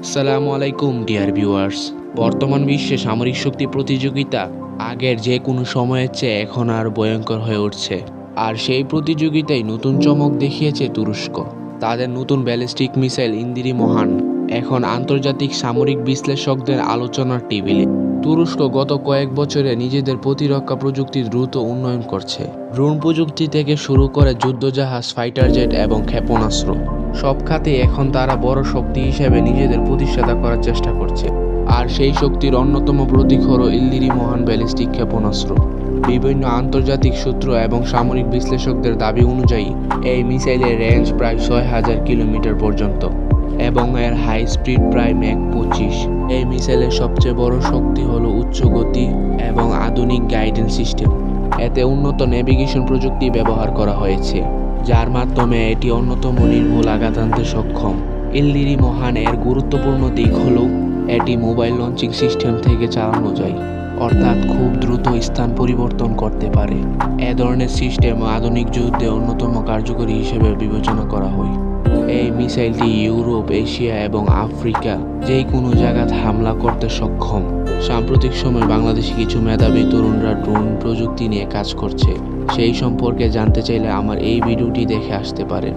আসসালামু আলাইকুম dear viewers. বর্তমান বিশ্বে সামরিক শক্তি প্রতিযোগিতা আগের যে কোনো সময়ের চেয়ে এখন আর ভয়ঙ্কর হয়ে উঠছে। আর সেই প্রতিযোগিতায় নতুন চমক দেখিয়েছে তুরস্ক। তাদের নতুন ব্যালিস্টিক মিসাইল ইন্দিরি মহান এখন আন্তর্জাতিক সামরিক বিশ্লেষকদের আলোচনার টেবিলে। তুরস্ক গত কয়েক বছরে নিজেদের প্রতিরক্ষা প্রযুক্তি দ্রুত উন্নয়ন করছে। ড্রোন প্রযুক্তি থেকে শুরু করে যুদ্ধজাহাজ, ফাইটার জেট এবং ক্ষেপণাস্ত্র, সব খাতে এখন তারা বড় শক্তি হিসেবে নিজেদের প্রতিষ্ঠাতা করার চেষ্টা করছে। আর সেই শক্তির অন্যতম প্রতীক হল ইলদিরি মহান ব্যালিস্টিক ক্ষেপণাস্ত্র। বিভিন্ন আন্তর্জাতিক সূত্র এবং সামরিক বিশ্লেষকদের দাবি অনুযায়ী এই মিসাইলের রেঞ্জ প্রায় ৬,০০০ কিলোমিটার পর্যন্ত এবং এর হাই স্পিড প্রায় ম্যাক ২৫। এই মিসাইলের সবচেয়ে বড় শক্তি হলো উচ্চ গতি এবং আধুনিক গাইডেন্স সিস্টেম। এতে উন্নত নেভিগেশন প্রযুক্তি ব্যবহার করা হয়েছে, যার মাধ্যমে এটি অন্যতম নির্ভুল আঘাত আনতে সক্ষম। ইলদিরি মহান এর গুরুত্বপূর্ণ দিক হল এটি মোবাইল লঞ্চিং সিস্টেম থেকে চালানো যায়, অর্থাৎ খুব দ্রুত স্থান পরিবর্তন করতে পারে। এ ধরনের সিস্টেম আধুনিক যুদ্ধে অন্যতম কার্যকরী হিসেবে বিবেচনা করা হয়। এই মিসাইলটি ইউরোপ, এশিয়া এবং আফ্রিকা যে কোনো জায়গায় হামলা করতে সক্ষম। সাম্প্রতিক সময়ে বাংলাদেশি কিছু মেধাবী তরুণরা ড্রোন প্রযুক্তি নিয়ে কাজ করছে। সেই সম্পর্কে জানতে চাইলে আমার এই ভিডিওটি দেখে আসতে পারেন।